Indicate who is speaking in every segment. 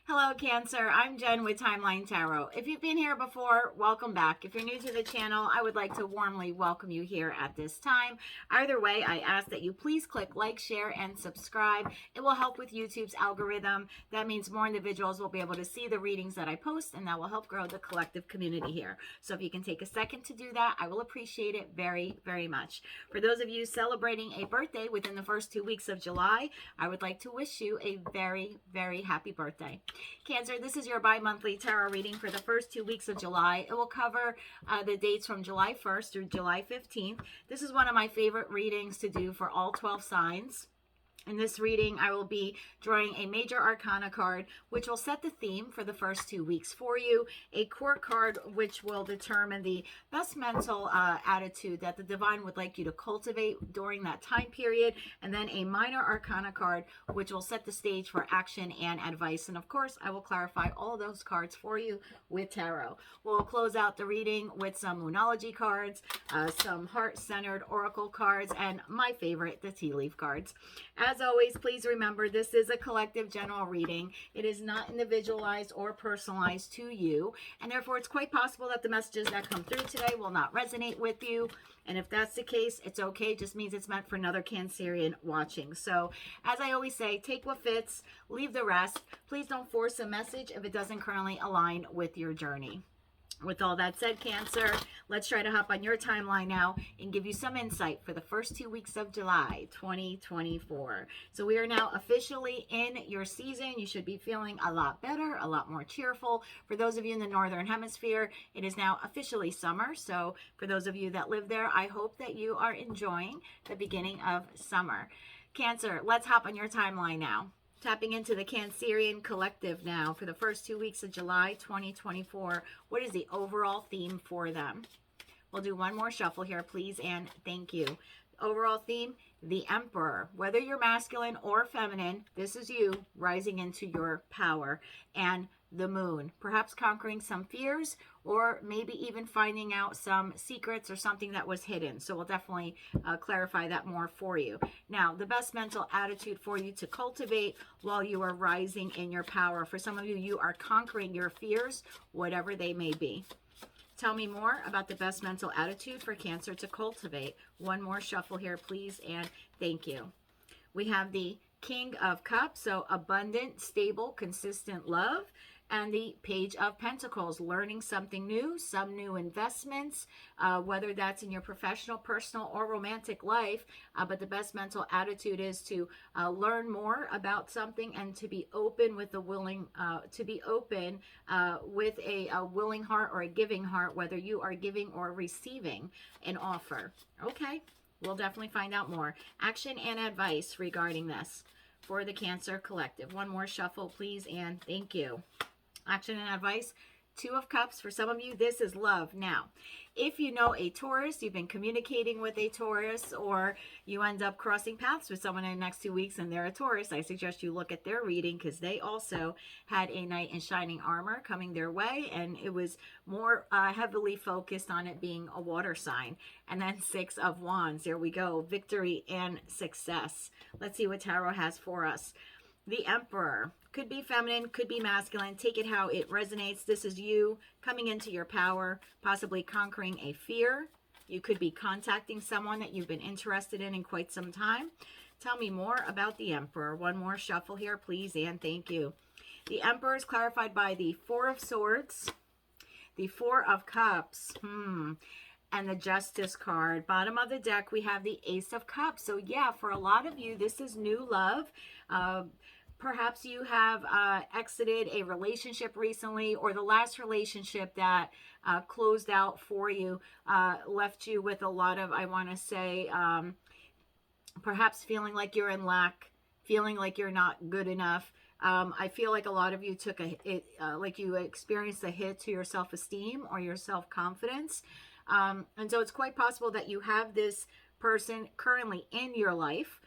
Speaker 1: Hello, Cancer. I'm Jen with Timeline Tarot. If you've been here before, welcome back. If you're new to the channel, I would like to warmly welcome you here at this time. Either way, I ask that you please click like, share, and subscribe. It will help with YouTube's algorithm. That means more individuals will be able to see the readings that I post, and that will help grow the collective community here. So if you can take a second to do that, I will appreciate it very, very much. For those of you celebrating a birthday within the first 2 weeks of July, I would like to wish you a very, very happy birthday. Cancer, this is your bi-monthly tarot reading for the first 2 weeks of July. It will cover the dates from July 1st through July 15th. This is one of my favorite readings to do for all 12 signs. In this reading, I will be drawing a major arcana card, which will set the theme for the first 2 weeks for you, a court card, which will determine the best mental attitude that the divine would like you to cultivate during that time period, and then a minor arcana card, which will set the stage for action and advice. And of course, I will clarify all those cards for you with tarot. We'll close out the reading with some Moonology cards, some heart-centered oracle cards, and my favorite, the tea leaf cards. As always, please remember this is a collective general reading. It is not individualized or personalized to you, and therefore it's quite possible that the messages that come through today will not resonate with you. And if that's the case, it's okay. It just means it's meant for another Cancerian watching. So as I always say, take what fits, leave the rest. Please don't force a message if it doesn't currently align with your journey. With all that said, Cancer, let's try to hop on your timeline now and give you some insight for the first 2 weeks of July 2024. So we are now officially in your season. You should be feeling a lot better, a lot more cheerful. For those of you in the Northern Hemisphere, it is now officially summer. So for those of you that live there, I hope that you are enjoying the beginning of summer. Cancer, let's hop on your timeline now. Tapping into the Cancerian collective now for the first 2 weeks of July 2024. What is the overall theme for them? We'll do one more shuffle here, please, and thank you. Overall theme, the Emperor. Whether you're masculine or feminine, this is you rising into your power. And the Moon, perhaps conquering some fears or maybe even finding out some secrets or something that was hidden. So we'll definitely clarify that more for you. Now, the best mental attitude for you to cultivate while you are rising in your power. For some of you, you are conquering your fears, whatever they may be. Tell me more about the best mental attitude for Cancer to cultivate. One more shuffle here, please, and thank you. We have the King of Cups, so abundant, stable, consistent love. And the Page of Pentacles, learning something new, some new investments, whether that's in your professional, personal, or romantic life. But the best mental attitude is to learn more about something and to be open with a willing, with a willing heart or a giving heart, whether you are giving or receiving an offer. Okay, we'll definitely find out more. Action and advice regarding this for the Cancer collective. One more shuffle, please, and thank you. Action and advice, Two of Cups. For some of you, this is love. Now, if you know a Taurus, you've been communicating with a Taurus, or you end up crossing paths with someone in the next 2 weeks and they're a Taurus, I suggest you look at their reading because they also had a knight in shining armor coming their way, and it was more heavily focused on it being a water sign. And then Six of Wands. There we go. Victory and success. Let's see what Tarot has for us. The Emperor. Could be feminine, could be masculine. Take it how it resonates. This is you coming into your power, possibly conquering a fear. You could be contacting someone that you've been interested in quite some time. Tell me more about the Emperor. One more shuffle here, please, and thank you. The Emperor is clarified by the Four of Swords, the Four of Cups, and the Justice card. Bottom of the deck, we have the Ace of Cups. So yeah, for a lot of you, this is new love. Perhaps you have exited a relationship recently, or the last relationship that closed out for you left you with a lot of, I want to say, perhaps feeling like you're in lack, feeling like you're not good enough. I feel like a lot of you took like you experienced a hit to your self-esteem or your self-confidence. And so it's quite possible that you have this person currently in your life,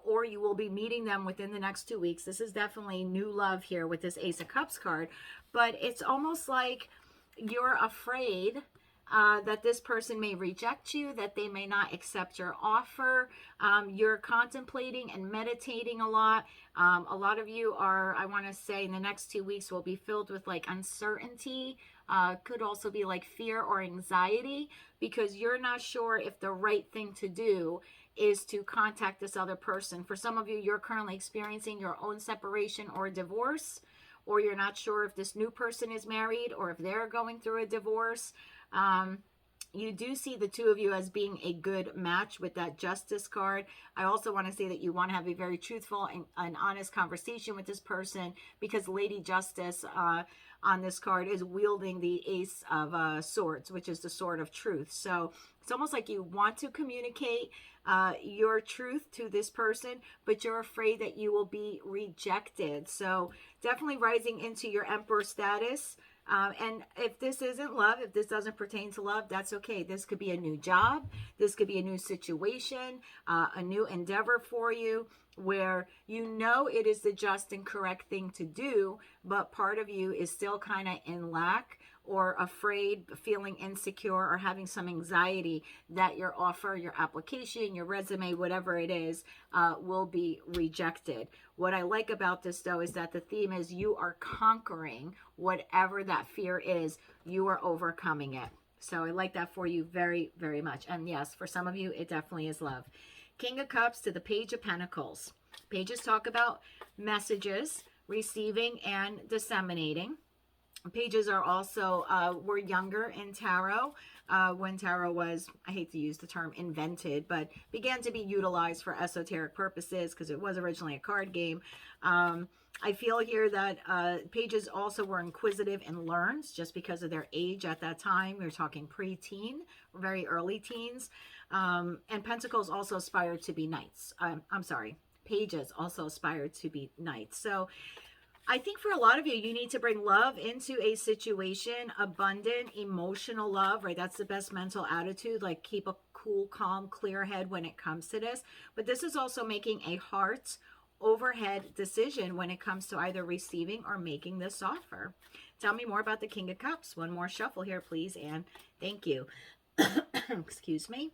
Speaker 1: or you will be meeting them within the next 2 weeks. This is definitely new love here with this Ace of Cups card, but it's almost like you're afraid that this person may reject you, that they may not accept your offer. You're contemplating and meditating a lot. A lot of you are, I want to say, in the next 2 weeks will be filled with like uncertainty. Could also be like fear or anxiety, because you're not sure if the right thing to do is to contact this other person. For some of you, you're currently experiencing your own separation or divorce, or you're not sure if this new person is married or if they're going through a divorce. You do see the two of you as being a good match with that Justice card. I also want to say that you want to have a very truthful and honest conversation with this person, because Lady Justice on this card is wielding the Ace of Swords, which is the sword of truth. So it's almost like you want to communicate your truth to this person, but you're afraid that you will be rejected. So definitely rising into your Emperor status. And if this isn't love, if this doesn't pertain to love, that's okay. This could be a new job. This could be a new situation, a new endeavor for you, where you know it is the just and correct thing to do, but part of you is still kind of in lack or afraid, feeling insecure, or having some anxiety that your offer, your application, your resume, whatever it is, will be rejected. What I like about this, though, is that the theme is you are conquering whatever that fear is. You are overcoming it. So I like that for you very, very much. And yes, for some of you, it definitely is love. King of Cups to the Page of Pentacles. Pages talk about messages, receiving and disseminating. Pages are also, were younger in tarot when tarot was, I hate to use the term invented, but began to be utilized for esoteric purposes because it was originally a card game. I feel here that pages also were inquisitive and learned just because of their age at that time. We were talking pre-teen, very early teens. And Pentacles also aspired to be knights. I'm sorry, pages also aspired to be knights. So I think for a lot of you, you need to bring love into a situation, abundant, emotional love, right? That's the best mental attitude, like keep a cool, calm, clear head when it comes to this. But this is also making a heart overhead decision when it comes to either receiving or making this offer. Tell me more about the King of Cups. One more shuffle here, please, Anne. Thank you. Excuse me.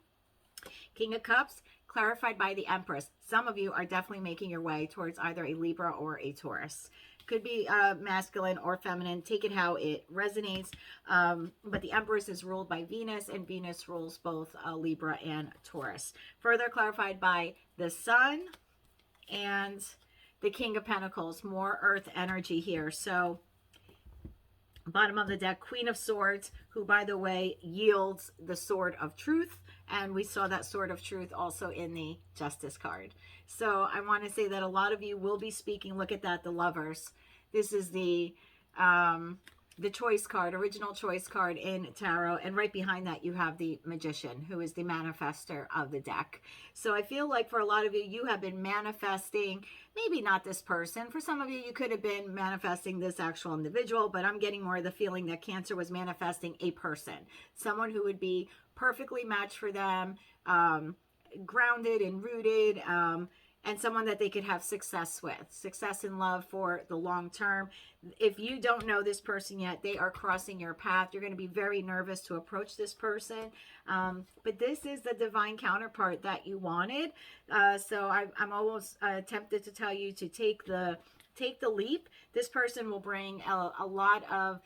Speaker 1: King of Cups, clarified by the Empress. Some of you are definitely making your way towards either a Libra or a Taurus. Could be masculine or feminine. Take it how it resonates. But the Empress is ruled by Venus, and Venus rules both Libra and Taurus. Further clarified by the Sun and the King of Pentacles. More earth energy here. So bottom of the deck, Queen of Swords, who, by the way, yields the Sword of Truth. And we saw that Sword of Truth also in the Justice card. So I want to say that a lot of you will be speaking. Look at that, the Lovers. This is the choice card, original choice card in tarot. And right behind that, you have the Magician, who is the manifester of the deck. So I feel like for a lot of you, you have been manifesting, maybe not this person. For some of you, you could have been manifesting this actual individual, but I'm getting more of the feeling that Cancer was manifesting a person, someone who would be perfectly matched for them, grounded and rooted, and someone that they could have success with, success in love for the long term. If you don't know this person yet, they are crossing your path. You're going to be very nervous to approach this person. But this is the divine counterpart that you wanted. So I'm almost tempted to tell you to take the leap. This person will bring a lot of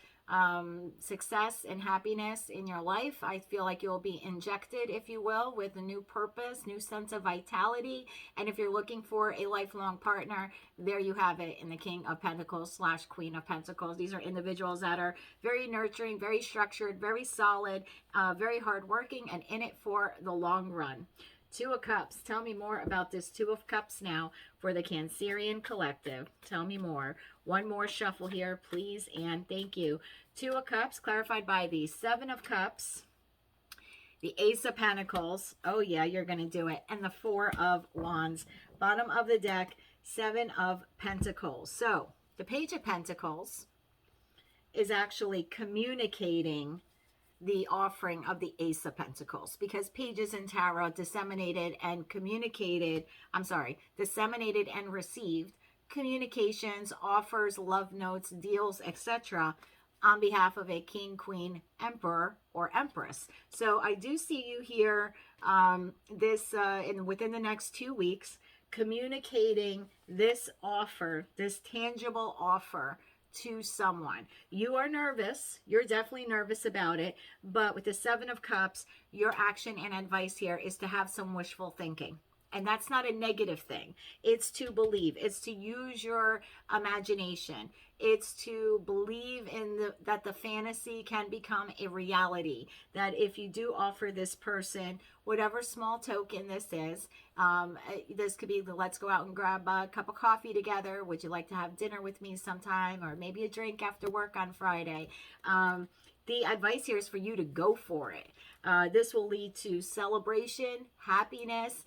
Speaker 1: success and happiness in your life. I feel like you'll be injected, if you will, with a new purpose, new sense of vitality. And if you're looking for a lifelong partner, there you have it in the King of Pentacles / Queen of Pentacles. These are individuals that are very nurturing, very structured, very solid, very hardworking, and in it for the long run. Two of Cups. Tell me more about this Two of Cups now for the Cancerian collective. Tell me more. One more shuffle here, please, and thank you. Two of Cups, clarified by the Seven of Cups, the Ace of Pentacles. Oh, yeah, you're going to do it. And the Four of Wands. Bottom of the deck, Seven of Pentacles. So the Page of Pentacles is actually communicating the offering of the Ace of Pentacles, because pages in tarot disseminated and received communications, offers, love notes, deals, etc., on behalf of a king, queen, emperor, or empress. So I do see you here within the next 2 weeks, communicating this offer, this tangible offer to someone. You are nervous. You're definitely nervous about it. But with the Seven of Cups, your action and advice here is to have some wishful thinking. And that's not a negative thing. It's to believe. It's to use your imagination. It's to believe that the fantasy can become a reality. That if you do offer this person whatever small token this is, this could be the let's go out and grab a cup of coffee together. Would you like to have dinner with me sometime? Or maybe a drink after work on Friday. The advice here is for you to go for it. This will lead to celebration, happiness.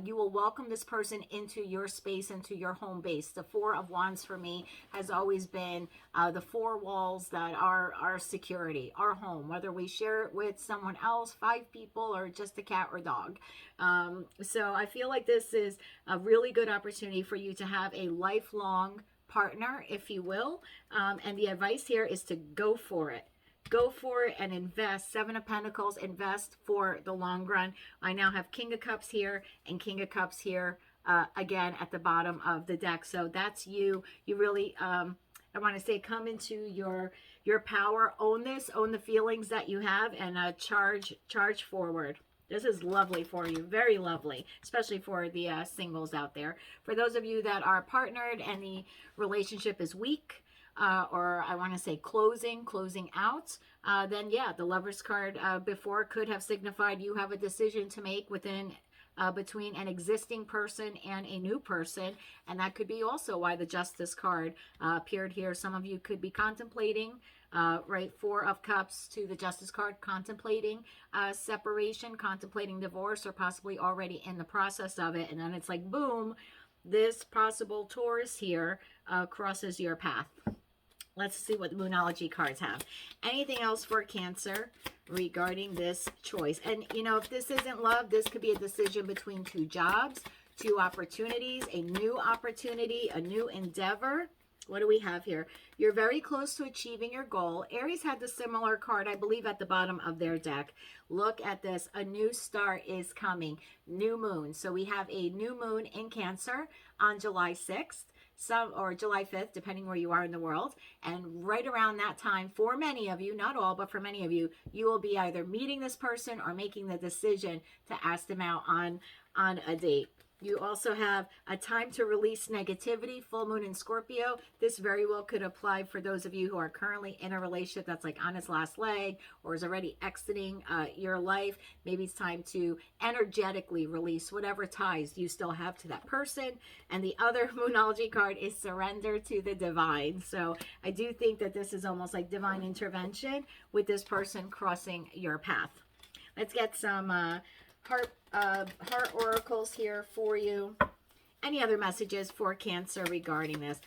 Speaker 1: You will welcome this person into your space, into your home base. The Four of Wands for me has always been the four walls that are our security, our home, whether we share it with someone else, 5 people, or just a cat or dog. So I feel like this is a really good opportunity for you to have a lifelong partner, if you will. And the advice here is to go for it. Go for it and invest. Seven of Pentacles, invest for the long run. I now have King of Cups here and King of Cups here again at the bottom of the deck. So that's you. You really, I want to say, come into your power. Own this. Own the feelings that you have and charge forward. This is lovely for you. Very lovely, especially for the singles out there. For those of you that are partnered and the relationship is weak, or I want to say closing out, then yeah, the Lover's card before could have signified you have a decision to make between an existing person and a new person, and that could be also why the Justice card appeared here. Some of you could be contemplating, right, Four of Cups to the Justice card, contemplating separation, contemplating divorce, or possibly already in the process of it, and then it's like, boom, this possible Taurus here crosses your path. Let's see what the Moonology cards have. Anything else for Cancer regarding this choice? And, you know, if this isn't love, this could be a decision between 2 jobs, 2 opportunities, a new opportunity, a new endeavor. What do we have here? You're very close to achieving your goal. Aries had the similar card, I believe, at the bottom of their deck. Look at this. A new start is coming. New moon. So we have a new moon in Cancer on July 6th. Or July 5th, depending where you are in the world. And right around that time, for many of you, not all, but for many of you, you will be either meeting this person or making the decision to ask them out on a date. You also have a time to release negativity, full moon in Scorpio. This very well could apply for those of you who are currently in a relationship that's like on its last leg or is already exiting your life. Maybe it's time to energetically release whatever ties you still have to that person. And the other Moonology card is surrender to the divine. So I do think that this is almost like divine intervention with this person crossing your path. Let's get some heart oracles here for you. Any other messages for Cancer regarding this?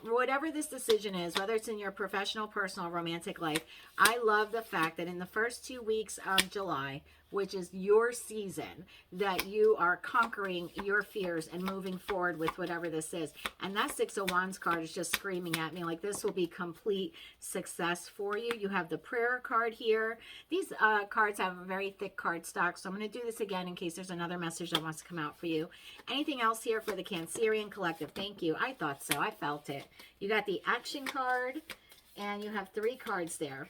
Speaker 1: Whatever this decision is, whether it's in your professional, personal, romantic life, I love the fact that in the first 2 weeks of July, which is your season, that you are conquering your fears and moving forward with whatever this is. And that Six of Wands card is just screaming at me like this will be complete success for you. You have the prayer card here. These cards have a very thick card stock, so I'm going to do this again in case there's another message that wants to come out for you. Anything else here for the Cancerian Collective? Thank you. I thought so. I felt it. You got the action card, and you have 3 cards there.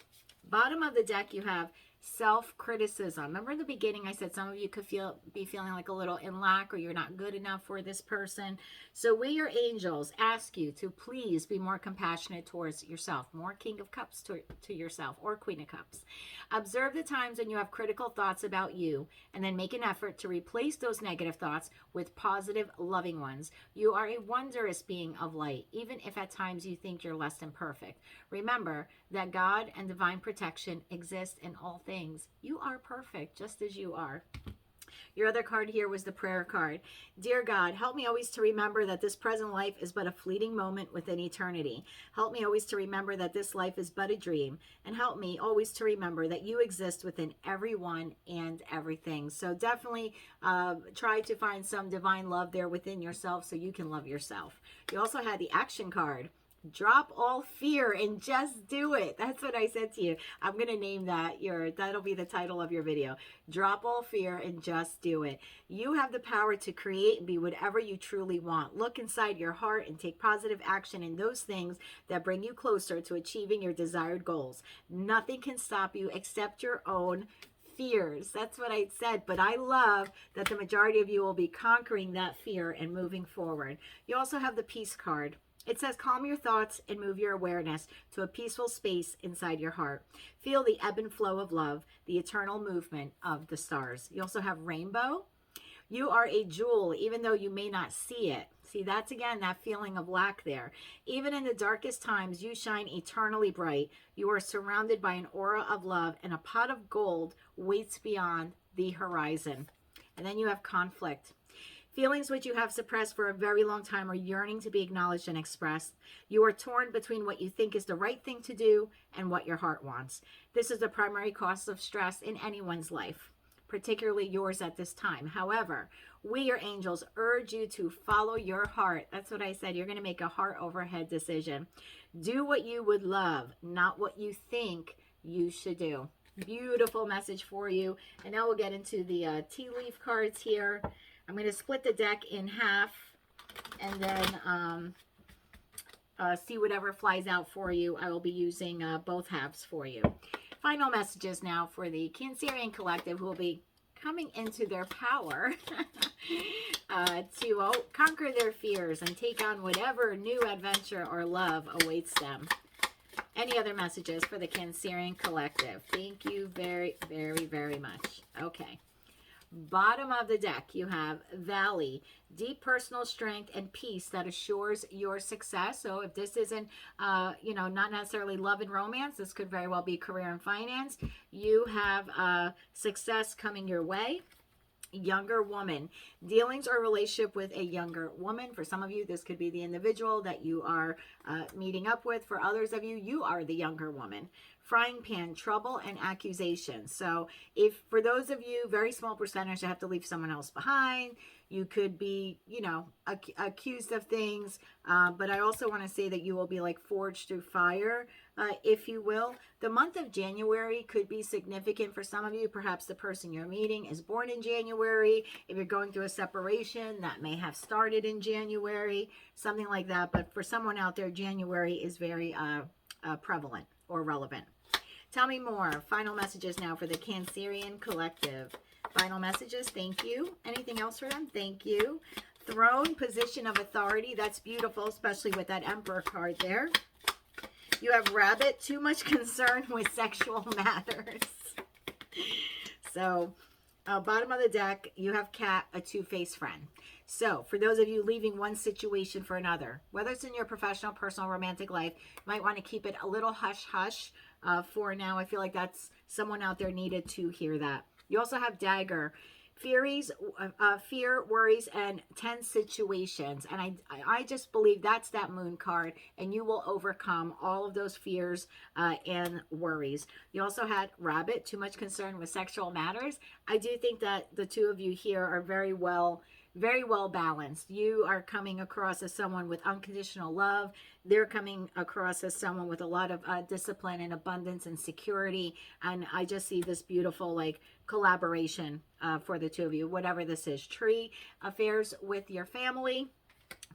Speaker 1: Bottom of the deck, you have self-criticism. Remember in the beginning I said some of you could be feeling like a little in lack or you're not good enough for this person. So we, your angels, ask you to please be more compassionate towards yourself. More King of Cups to yourself, or Queen of Cups. Observe the times when you have critical thoughts about you and then make an effort to replace those negative thoughts with positive, loving ones. You are a wondrous being of light, even if at times you think you're less than perfect. Remember that God and divine protection exist in all things. You are perfect just as you are. Your other card here was the prayer card. Dear God, help me always to remember that this present life is but a fleeting moment within eternity. Help me always to remember that this life is but a dream. And help me always to remember that you exist within everyone and everything. So definitely try to find some divine love there within yourself so you can love yourself. You also had the action card. Drop all fear and just do it. That's what I said to you. I'm going to name that that'll be the title of your video. Drop all fear and just do it. You have the power to create and be whatever you truly want. Look inside your heart and take positive action in those things that bring you closer to achieving your desired goals. Nothing can stop you except your own fears. That's what I said, but I love that the majority of you will be conquering that fear and moving forward. You also have the Peace card. It says, calm your thoughts and move your awareness to a peaceful space inside your heart. Feel the ebb and flow of love, the eternal movement of the stars. You also have Rainbow. You are a jewel, even though you may not see it. See, that's again, that feeling of lack there. Even in the darkest times, you shine eternally bright. You are surrounded by an aura of love, and a pot of gold waits beyond the horizon. And then you have Conflict. Feelings which you have suppressed for a very long time are yearning to be acknowledged and expressed. You are torn between what you think is the right thing to do and what your heart wants. This is the primary cause of stress in anyone's life, particularly yours at this time. However, we, your angels, urge you to follow your heart. That's what I said. You're going to make a heart over head decision. Do what you would love, not what you think you should do. Beautiful message for you. And now we'll get into the tea leaf cards here. I'm going to split the deck in half and then see whatever flies out for you. I will be using both halves for you. Final messages now for the Cancerian Collective, who will be coming into their power to conquer their fears and take on whatever new adventure or love awaits them. Any other messages for the Cancerian Collective? Thank you very, very, very much. Okay. Bottom of the deck, you have Valley, deep personal strength and peace that assures your success. So if this isn't, not necessarily love and romance, this could very well be career and finance. You have success coming your way. Younger woman, dealings or relationship with a younger woman. For some of you, this could be the individual that you are meeting up with. For others of you, you are the younger woman. Frying pan, trouble and accusation. So if for those of you, very small percentage, you have to leave someone else behind. You could be, accused of things. But I also want to say that you will be like forged through fire, if you will. The month of January could be significant for some of you. Perhaps the person you're meeting is born in January. If you're going through a separation, that may have started in January, something like that. But for someone out there, January is very prevalent or relevant. Tell me more. Final messages now for the Cancerian Collective. Final messages. Thank you. Anything else for them? Thank you. Throne, position of authority. That's beautiful, especially with that Emperor card there. You have Rabbit, too much concern with sexual matters. So, bottom of the deck, you have Cat, a two-faced friend. So, for those of you leaving one situation for another, whether it's in your professional, personal, romantic life, you might want to keep it a little hush-hush for now. I feel like that's someone out there needed to hear that. You also have Dagger, fear, worries, and tense situations. And I just believe that's that Moon card, and you will overcome all of those fears and worries. You also had Rabbit, too much concern with sexual matters. I do think that the two of you here are very well balanced. You are coming across as someone with unconditional love. They're coming across as someone with a lot of discipline and abundance and security. And I just see this beautiful collaboration for the two of you, whatever this is. Tree, affairs with your family.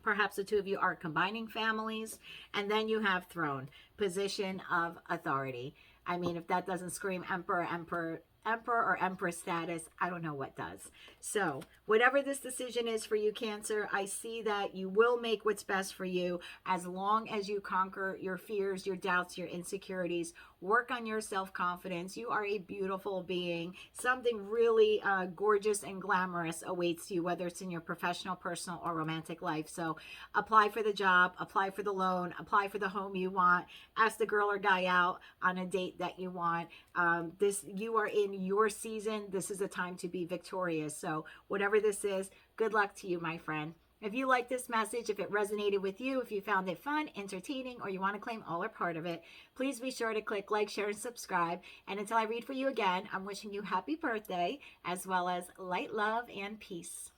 Speaker 1: Perhaps the two of you are combining families. And then you have Throne, position of authority. I mean, if that doesn't scream Emperor or Empress status, I don't know what does. So whatever this decision is for you, Cancer, I see that you will make what's best for you as long as you conquer your fears, your doubts, your insecurities. Work on your self-confidence. You are a beautiful being. Something really gorgeous and glamorous awaits you, whether it's in your professional, personal, or romantic life. So apply for the job, apply for the loan, apply for the home you want, ask the girl or guy out on a date that you want. You are in your season. This is a time to be victorious. So whatever this is, good luck to you, my friend. If you like this message, if it resonated with you, if you found it fun, entertaining, or you want to claim all or part of it, please be sure to click like, share, and subscribe. And until I read for you again, I'm wishing you happy birthday, as well as light, love, and peace.